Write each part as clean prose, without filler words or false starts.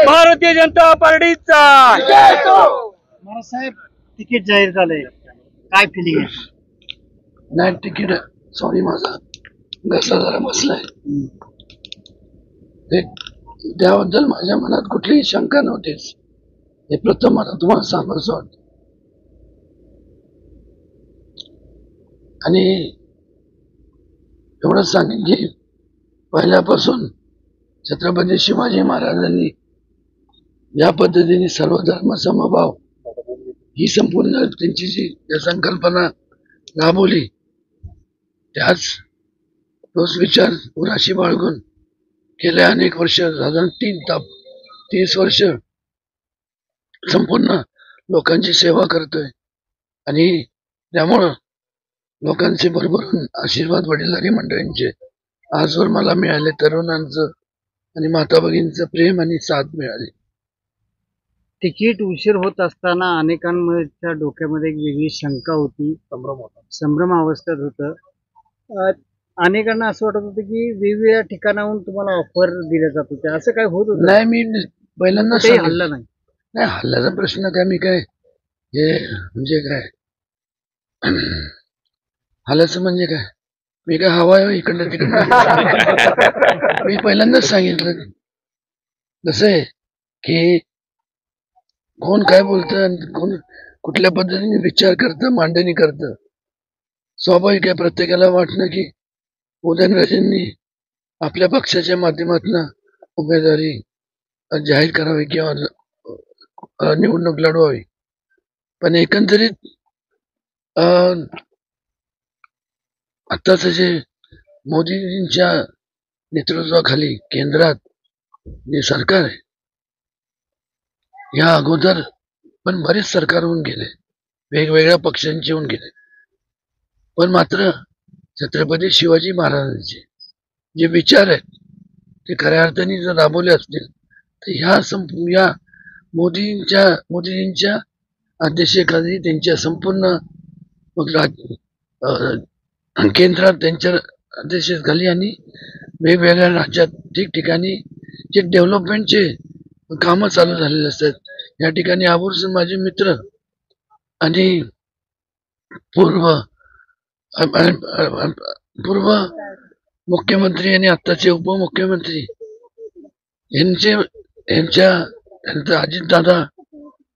भारतीय जनता पार्टीचा। साहेब तिकीट जाहीर झालंय, काय फिलिंग आहे? नाही तिकीट सॉरी माझा घसा जरा बसलाय त्याबद्दल माझ्या मनात कुठलीही शंका नव्हतीच। हे प्रथम मला तुम्हाला सांगायचं वाटतं। आणि एवढंच सांगेन की पहिल्यापासून छत्रपती शिवाजी महाराजांनी या पद्धतीने सर्व धर्म समभाव ही संपूर्ण त्यांची जी संकल्पना राबवली, त्याच तोच विचार उराशी बाळगून गेल्या अनेक वर्ष साधारण 30 वर्ष संपूर्ण लोकांची सेवा करतोय। आणि त्यामुळं लोकांचे भरभरून आशीर्वाद वडीलधारी मंडळींचे आजवर मला मिळाले, तरुणांचं आणि माता भगिनींचं प्रेम आणि साथ मिळाली। तिकीट उशीर होत असताना अनेकांच्या डोक्यामध्ये एक वेगळी शंका होती, संभ्रम अवस्थेत होतं। अनेकांना असं वाटत होतं की वेगवेगळ्या ठिकाणाहून तुम्हाला ऑफर दिल्या जात होत्या, असं काय होत होतं? नाही, मी पहिल्यांदा हल्ला नाही हल्ल्याचा प्रश्न काय, मी काय हे म्हणजे काय हल्ल्याचं म्हणजे काय, मी काय हवा इकडनं तिकडनं मी पहिल्यांदाच सांगितलं। कसं आहे की कोण काय बोलतं आणि कोण कुठल्या पद्धतीने विचार करतं, मांडणी करतं, स्वाभाविक आहे। प्रत्येकाला वाटणं की उदयनराजेंनी आपल्या पक्षाच्या माध्यमातून उमेदवारी जाहीर करावी किंवा निवडणूक लढवावी। पण एकंदरीत आताच जे मोदींच्या नेतृत्वाखाली केंद्रात जे सरकार आहे, या अगोदर पण बरेच सरकार होऊन गेले, वेगवेगळ्या पक्षांचे होऊन गेले, पण मात्र छत्रपती शिवाजी महाराजांचे जे विचार आहेत ते खऱ्या अर्थाने जर राबवले असतील तर या मोदींच्या अध्यक्षतेखाली त्यांच्या संपूर्ण केंद्रात त्यांच्या अध्यक्षतेखाली आणि वेगवेगळ्या राज्यात ठिकठिकाणी जे डेव्हलपमेंटचे कामं चालू झालेले असतात, या ठिकाणी आवर्जून माझे मित्र आणि पूर्व मुख्यमंत्री आणि आत्ताचे उपमुख्यमंत्री त्यांचं अजितदादा,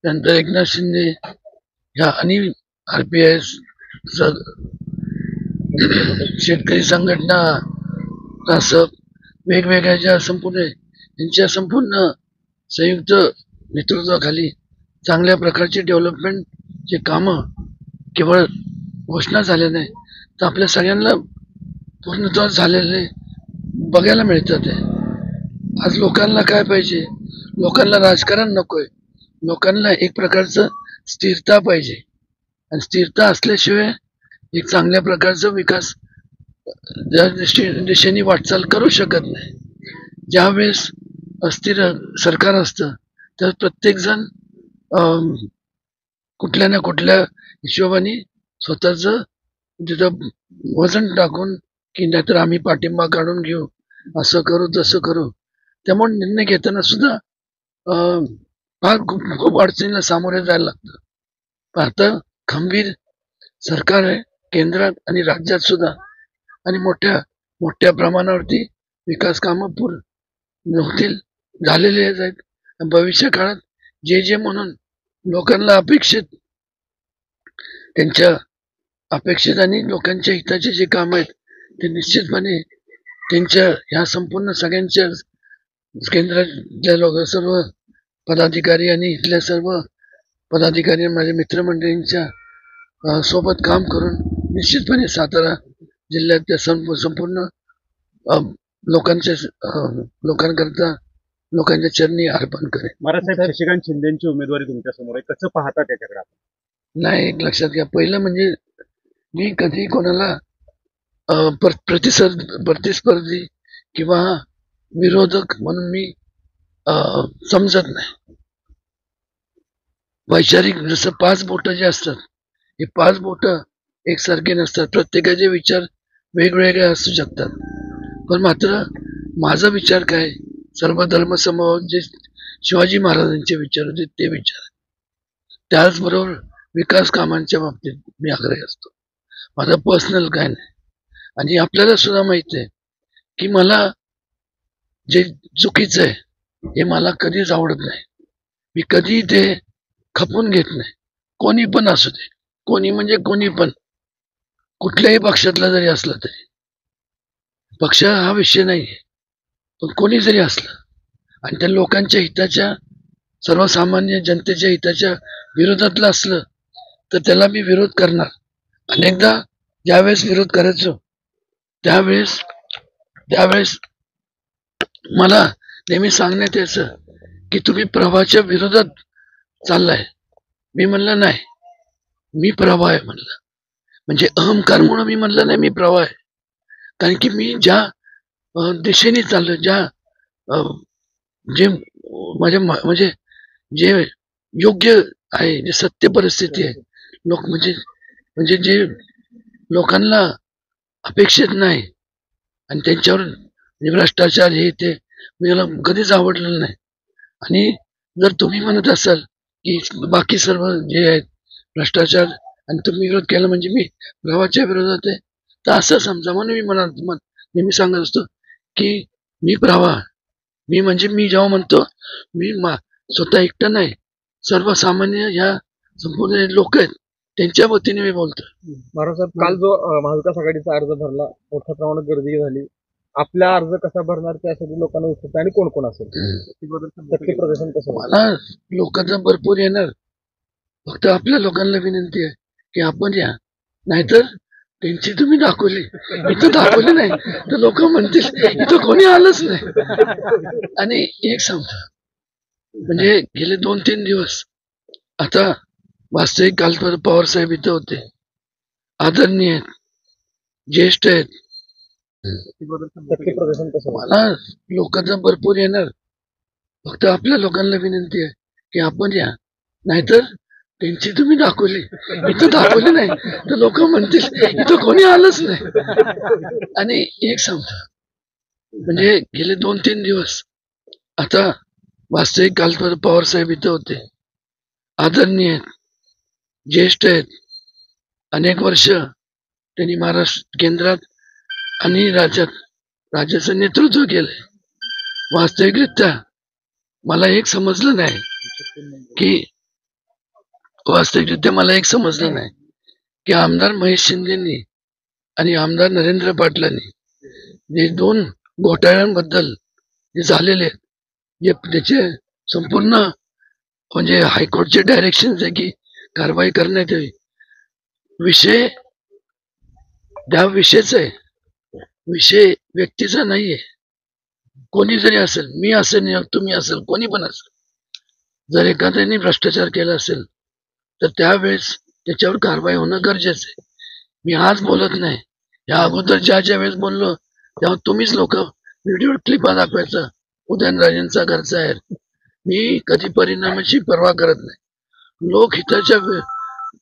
त्यांचं एकनाथ शिंदे या आणि RPS शेतकरी संघटना असं वेगवेगळ्या ज्या यांच्या संपूर्ण संयुक्त नेतृत्वाखाली चांगल्या प्रकारचे डेव्हलपमेंटचे कामं केवळ घोषणा झाल्या नाही तर आपल्या सगळ्यांना पूर्णत्व झालेले बघायला मिळतात। आज लोकांना काय पाहिजे, लोकांना राजकारण नकोय, लोकांना एक प्रकारचं स्थिरता पाहिजे। आणि स्थिरता असल्याशिवाय एक चांगल्या प्रकारचा विकास त्या दिशेने वाटचाल करू शकत नाही। ज्यावेळेस अस्थिर सरकार असतं तर प्रत्येक जण कुठल्या ना कुठल्या हिशोबाने स्वतःच तिथं वजन टाकून की नाहीतर आम्ही पाठिंबा काढून घेऊ, असं करू तसं करू, त्यामुळे निर्णय घेताना सुद्धा फार खूप अडचणीला सामोरे जायला लागतं। आता खंबीर सरकार आहे केंद्रात आणि राज्यात सुद्धा, आणि मोठ्या प्रमाणावरती विकास कामं पूर्ण होतील, झालेले आहेत। भविष्य काळात जे म्हणून लोकांना त्यांच्या अपेक्षित आणि लोकांच्या हिताचे जे काम आहेत ते निश्चितपणे त्यांच्या ह्या संपूर्ण सगळ्यांच्या केंद्रातल्या लोक सर्व पदाधिकारी आणि इथल्या सर्व पदाधिकारी माझ्या मित्रमंडळींच्या सोबत काम करून निश्चितपणे सातारा जिल्ह्यातल्या संपूर्ण लोकांकरता लोकांच्या चरणी अर्पण करेन। महाराजसाहेब, शशिकांत शिंदेची उमेदवारी तुमच्या समोर आहे, कसं पाहता त्याच्याकडे? नाही, एक लक्षात घ्या, पहिलं म्हणजे मी कधी कोणाला प्रतिस्पर्धी किंवा विरोधक म्हणून मी समजत नाही। वैचारिक जसं 5 बोटं जे असतात, हे 5 बोटं एकसारखे नसतात, प्रत्येकाचे विचार वेगवेगळे असू शकतात, पण मात्र माझा विचार काय, सर्व धर्म समभाव जे शिवाजी महाराजांचे विचार होते ते विचार. त्याचबरोबर विकास कामांच्या बाबतीत मी आग्रही असतो. माझा पर्सनल काय नाही. आणि आपल्याला सुद्धा माहित आहे की मला जे चुकीचं आहे हे मला कधीच आवडत नाही. मी कधी ते खपून घेत नाही. कोणी पण असू दे, कोणी म्हणजे कोणी पण, कुठल्याही पक्षातला जरी असला तरी. पक्ष हा विषय नाही, पण कोणी जरी असलं आणि त्या लोकांच्या हिताच्या, सर्वसामान्य जनतेच्या हिताच्या विरोधातलं असलं तर त्याला मी विरोध करणार. अनेकदा ज्यावेळेस विरोध करायचो त्यावेळेस मला नेहमी सांगण्यात यायचं की तुम्ही प्रवाहाच्या विरोधात चाललाय. मी म्हणलं नाही, मी प्रवाह आहे म्हणलं. म्हणजे अहंकार म्हणून मी म्हणलं नाही मी प्रवाह आहे. कारण की मी ज्या दिशेने चाललोय, ज्या जे माझ्या म्हणजे जे योग्य आहे, जे सत्य परिस्थिती आहे, लोक म्हणजे जे लोकांना अपेक्षित नाही आणि त्यांच्यावर म्हणजे भ्रष्टाचार हे ते मला कधीच आवडलेलं नाही. आणि जर तुम्ही म्हणत असाल की बाकी सर्व जे आहेत भ्रष्टाचार आणि तुम्ही विरोध केला म्हणजे मी प्रवाहाच्या विरोधात आहे, तर असं समजा. म्हणून मी नेहमी सांगत असतो की मी प्रवाह, मी म्हणजे मी जेव्हा म्हणतो मी स्वतः एकटा नाही, सर्वसामान्य ह्या संपूर्ण लोक आहेत त्यांच्या वतीने मी बोलतो. महाराज काल जो महाविकास आघाडीचा अर्ज भरला, मोठ्या प्रमाणात गर्दी झाली. आपला अर्ज कसा भरणार त्यासाठी लोकांना उत्सुक आहे आणि कोण कोण असेल टक्के प्रदर्शन कसं होईल? मला लोकांचा भरपूर येणार. फक्त आपल्या लोकांना विनंती आहे की आपण या, नाहीतर त्यांची तुम्ही दाखवली, इथं दाखवली नाही तर लोक म्हणतील इथं कोणी आलंच नाही. आणि एक सांगतो, म्हणजे गेले 2-3 दिवस आता वास्तविक काल पवार साहेब इथं होते, आदरणीय आहेत, ज्येष्ठ आहेत. टक्के प्रदर्शन कसं होईल? मला लोकांचा भरपूर येणार. फक्त आपल्या लोकांना विनंती आहे की आपण या, नाहीतर त्यांची तुम्ही दाखवली, इथं दाखवली नाही तर लोक म्हणतील इथं कोणी आलंच नाही. आणि एक सांगतो, म्हणजे गेले 2-3 दिवस आता वास्तविक काल पवार साहेब इथं होते, आदरणीय आहेत, ज्येष्ठ आहेत. अनेक वर्ष त्यांनी महाराष्ट्र केंद्रात आणि राज्याचं नेतृत्व केलंय. वास्तविकरित्या मला एक समजलं नाही की आमदार महेश शिंदेनी आणि आमदार नरेंद्र पाटलांनी जे 2 घोटाळ्यांबद्दल जे झालेले आहेत, जे त्याचे संपूर्ण म्हणजे हायकोर्टचे डायरेक्शन आहे की कारवाई करण्यात यावी. विषय त्या विषयच आहे, विषय व्यक्तीचा नाहीये. कोणी जरी असेल, मी असेल, तुम्ही असेल, कोणी पण असेल, जर एखाद्याने भ्रष्टाचार केला असेल तर त्यावेळेस त्याच्यावर कारवाई होणं गरजेचं आहे. मी आज बोलत नाही, या अगोदर ज्या वेळेस बोललो तेव्हा तुम्हीच लोक व्हिडिओ क्लिपा दाखवायचा उदयनराजेंचा घरचा आहे. मी कधी परिणामाची पर्वा करत नाही. लोकहिताच्या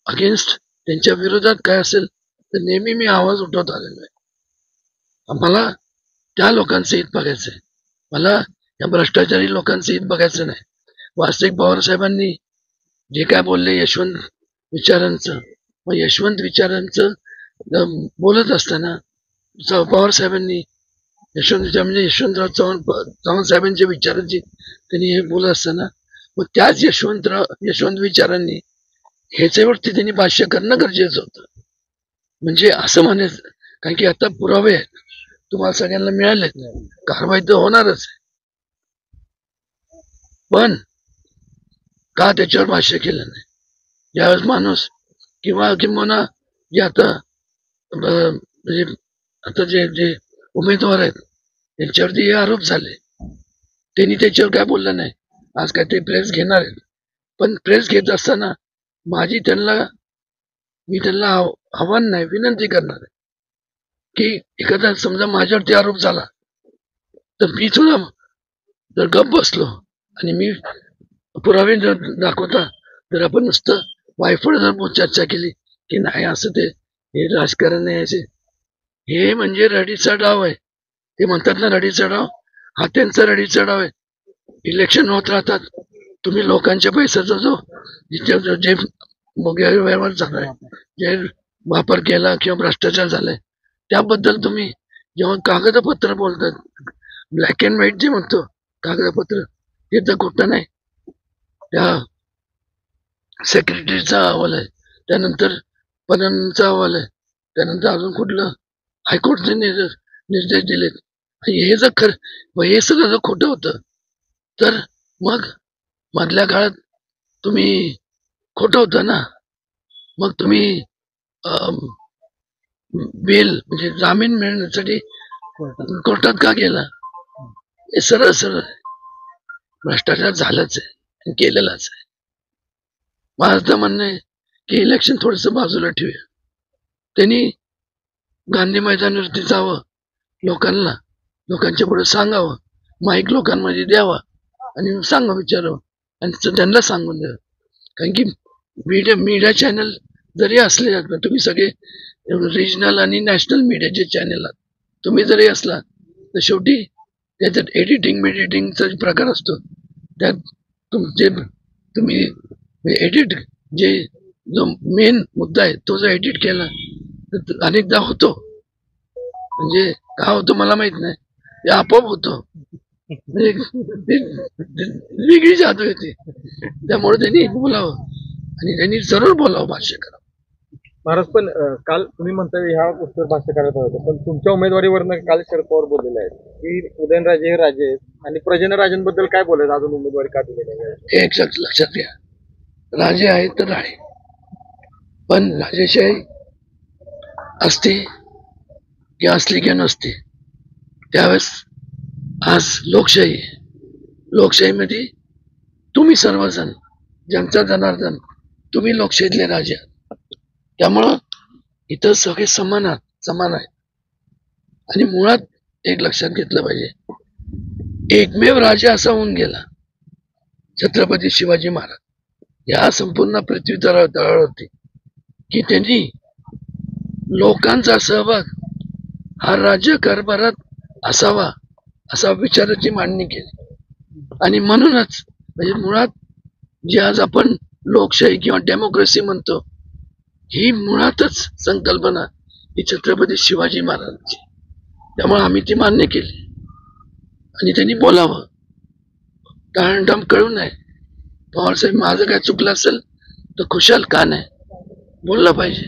अगेन्स्ट त्यांच्या विरोधात काय असेल तर नेहमी मी आवाज उठवत आलेलो आहे. मला त्या लोकांचं हित बघायचं आहे, मला या भ्रष्टाचारी लोकांचं हित बघायचं नाही. वास्तविक पवार साहेबांनी जे काय बोलले यशवंत विचारांचं, मग यशवंत विचारांचं बोलत असताना पवार साहेबांनी म्हणजे यशवंतराव चव्हाण साहेबांच्या विचारांची त्यांनी हे बोलत असताना मग त्याच यशवंत विचारांनी ह्याच्यावरती त्यांनी भाष्य करणं गरजेचं होतं. म्हणजे असं म्हणायचं, कारण की आता पुरावे आहेत, तुम्हाला सगळ्यांना मिळाले, कारवाई तर होणारच आहे. पण का त्याच्यावर भाष्य केलं नाही? ज्यावेळेस माणूस किंवा जे आता म्हणजे आता जे उमेदवार आहेत त्यांच्यावरती हे आरोप झाले, त्यांनी त्याच्यावर काय बोललं नाही. आज काय ते प्रेस घेणार आहेत, पण प्रेस घेत असताना मी त्यांना आव्हान नाही, विनंती करणार आहे की एखादा समजा माझ्यावरती आरोप झाला तर मी थोडा जर गप्प बसलो आणि मी पुरावे दाखवता जर आपण नुसतं वायफळ जर चर्चा केली की नाही असं ते हे राजकारण नाही, हे म्हणजे रडीचा डाव आहे. ते म्हणतात ना रडीचा डाव, हा त्यांचा रडी चढाव आहे. इलेक्शन होत राहतात, तुम्ही लोकांच्या पैशाचा जे व्यवहार झालाय, जे वापर केला किंवा भ्रष्टाचार झालाय, त्याबद्दल तुम्ही जेव्हा कागदपत्र बोलतात, ब्लॅक अँड व्हाईट जे म्हणतो कागदपत्र, ते तर खोटं नाही. त्या सेक्रेटरीचा अहवाल आहे, त्यानंतर पदांचा अहवाल आहे, त्यानंतर अजून कुठलं हायकोर्टचे निर्देश दिलेत. हे जर खरं, हे सगळं जर खोटं होतं तर मग मधल्या काळात तुम्ही खोटं होतं ना, मग तुम्ही बेल म्हणजे जामीन मिळण्यासाठी कोर्टात का गेला? हे सरळ सरळ भ्रष्टाचार झालाच आहे आणि केलेलाच आहे. माझं तर म्हणणं आहे की इलेक्शन थोडस बाजूला ठेवूया. त्यांनी गांधी मैदानावरती जावं, लोकांच्या पुढे सांगावं, माईक लोकांमध्ये द्यावा आणि सांगा, विचारावं आणि त्यांना सांगून द्यावं. कारण की मीडिया चॅनल जरी असले, तुम्ही सगळे रिजनल आणि नॅशनल मीडियाचे चॅनल आहात, तुम्ही जरी असला तर शेवटी त्याच्यात एडिटिंगचा प्रकार असतो. त्यात तुम्ही एडिट जो मेन मुद्दा आहे तो जर एडिट केला तर अनेकदा होतो, म्हणजे का होतो मला माहित नाही, ते आपोआप होतो. म्हणजे वेगळी जादू येते. त्यामुळे त्यांनी बोलावं आणि त्यांनी सरळ बोलावं, भाष्य करावं. महाराज, पण काल तुम्ही म्हणता ह्या गोष्टीवर भाष्य करत होतं, पण तुमच्या उमेदवारीवरनं काल शरद पवार बोललेले आहेत की उदयनराजे हे राजे आहेत, आणि प्रजनराजेंबद्दल काय बोलायचं, अजून उमेदवारी का दिलेली आहे? एक लक्षात घ्या, राजे आहेत तर राणे, पण राजेशाही असते की असली की नसते, त्यावेळेस आज लोकशाही आहे. लोकशाहीमध्ये तुम्ही सर्वजण, जनता जनार्दन, तुम्ही लोकशाहीतले राजे आहात. त्यामुळं इथं सगळे समान आहेत. आणि मुळात एक लक्षात घेतलं पाहिजे, एकमेव राजा असा होऊन गेला छत्रपती शिवाजी महाराज या संपूर्ण पृथ्वी तळावरती की त्यांनी लोकांचा सहभाग हा राज्य कारभारात असावा असा विचाराची मांडणी केली. आणि म्हणूनच म्हणजे मुळात जी आज आपण लोकशाही किंवा डेमोक्रेसी म्हणतो, ही मुळातच संकल्पना ही छत्रपती शिवाजी महाराजांची. त्यामुळे आम्ही ती मान्य केली आणि त्यांनी बोलावं, टाळाटाळ कळू नये. पवारसाहेब, माझं काय चुकलं असेल तर खुशाल का नाही बोललं पाहिजे.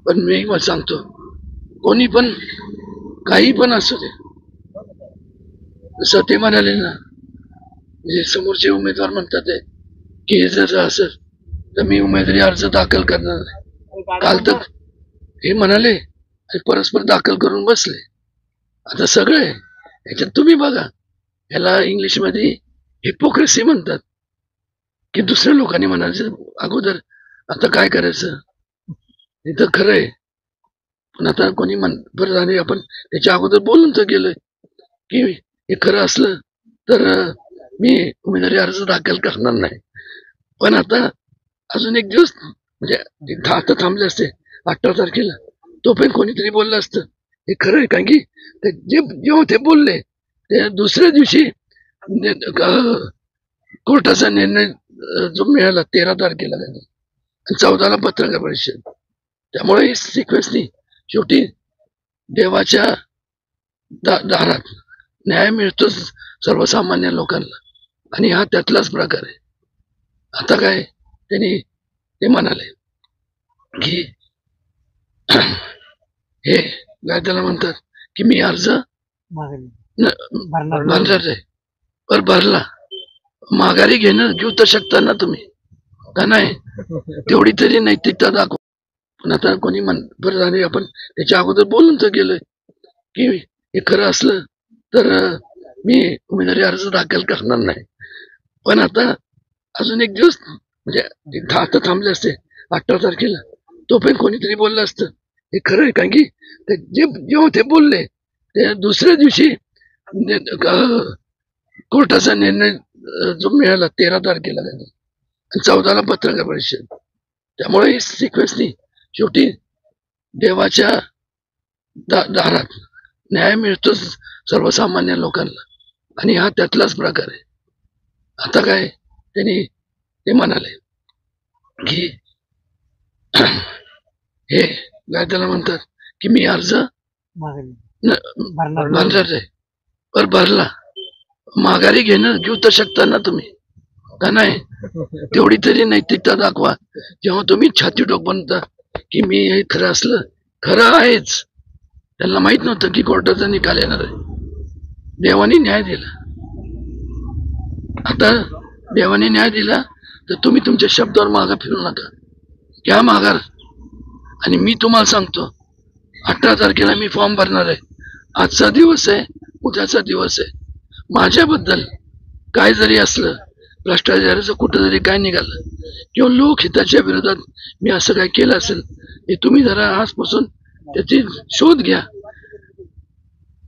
पण मी मला सांगतो, कोणी पण काही पण असू दे, जसं ते म्हणाले ना, म्हणजे समोरचे उमेदवार म्हणतात की जर असेल तर मी उमेदवारी अर्ज दाखल करणार नाही. काल तर हे म्हणाले आणि परस्पर दाखल करून बसले. आता सगळे याच्यात तुम्ही बघा, याला इंग्लिशमध्ये हिपोक्रेसी म्हणतात, की दुसऱ्या लोकांनी म्हणायचं अगोदर आता काय करायचं, इथं खरं आहे. पण आता कोणी बरं झाले, आपण त्याच्या अगोदर बोलून तर गेलोय की हे खरं असलं तर मी उमेदवारी अर्ज दाखल करणार नाही. पण आता अजून एक दिवस म्हणजे आता थांबले असते 18 तारखेला, तोपर्यंत कोणीतरी बोललं असतं हे खरं आहे. कारण की जेव्हा ते बोलले ते दुसऱ्या दिवशी कोर्टाचा निर्णय जो मिळाला 13 तारखेला आणि 14ला पत्रकार परिषद. त्यामुळे ही सिक्वेन्सनी शेवटी देवाच्या दारात न्याय मिळतोच सर्वसामान्य लोकांना, आणि हा त्यातलाच प्रकार आहे. आता काय त्यांनी ते म्हणाले की हे काय त्याला म्हणतात की मी अर्ज भरणार आहे, पण भरला, माघारी घेऊ तर शकता ना तुम्ही, का नाही? तेवढी तरी नैतिकता दाखव. पण आता कोणी बरं झाले, आपण त्याच्या अगोदर बोलून तर गेलोय की हे खरं असलं तर मी उमेदवारी अर्ज दाखल करणार नाही. पण आता अजून एक दिवस म्हणजे आता थांबले असते 18 तारखेला, तोपर्यंत कोणीतरी बोललं असतं हे खरं आहे. कारण की जेव्हा ते बोलले ते दुसऱ्या दिवशी कोर्टाचा निर्णय जो मिळाला 13 तारखेला आणि 14ला पत्रकार परिषद. त्यामुळे ही सिक्वेन्सनी शेवटी देवाच्या दारात न्याय मिळतोच सर्वसामान्य लोकांना, आणि हा त्यातलाच प्रकार आहे. आता काय त्यांनी ते म्हणाले की हे काय त्याला म्हणतात की मी अर्ज भरणार आहे, पर भरला, माघारी घेऊ तर शकता ना तुम्ही का नाही? तेवढी तरी नैतिकता दाखवा. जेव्हा तुम्ही छाती बनता की मी हे खरं असलं, खरं आहेच, त्यांना माहित नव्हतं की कोर्टाचा निकाल येणार आहे. देवाने न्याय दिला. आता देवाने न्याय दिला तर तुम्ही तुमच्या शब्दावर मागा फिरू नका, घ्या माघार. आणि मी तुम्हाला सांगतो 18 तारखेला मी फॉर्म भरणार आहे. आजचा दिवस आहे, उद्याचा दिवस आहे. माझ्याबद्दल काय जरी असलं, भ्रष्टाचाराचं कुठं जरी काय निघालं किंवा लोकहिताच्या विरोधात मी असं काय केलं असेल, हे तुम्ही जरा आजपासून त्याची शोध घ्या.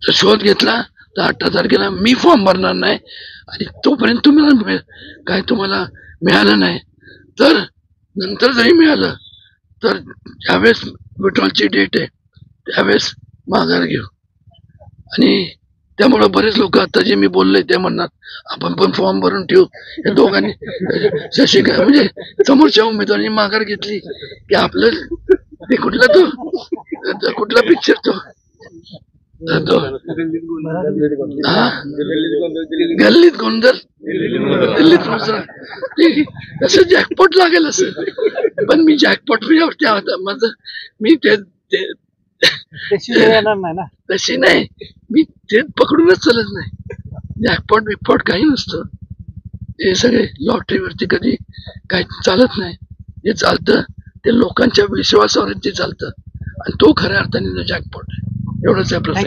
जर शोध घेतला तर 18 तारखेला मी फॉर्म भरणार नाही, आणि तोपर्यंत तुम्हाला काय तुम्हाला मिळालं नाही तर नंतर जरी मिळालं तर ज्यावेळेस विड्रॉलची डेट आहे त्यावेळेस माघार घेऊ. आणि त्यामुळं बरेच लोक आता जे मी बोललोय ते म्हणणार आपण पण फॉर्म भरून ठेवू. या दोघांनी शशिकांत म्हणजे समोरच्या उमेदवारांनी माघार घेतली की आपलं ते कुठला पिक्चर तो गल्लीत गोंधळ दिल्लीत असं जॅकपॉट लागेल असं. पण मी जॅकपॉट माझं मी ते तशी नाही, मी ते पकडूनच चालत नाही. जॅकपॉट बिकपॉट काही नसतं. हे सगळे लॉटरीवरती कधी काही चालत नाही. जे चालतं ते लोकांच्या विश्वासावरती चालतं, आणि तो खऱ्या अर्थाने जॅकपॉट आहे. एवढंच आहे प्रश्न.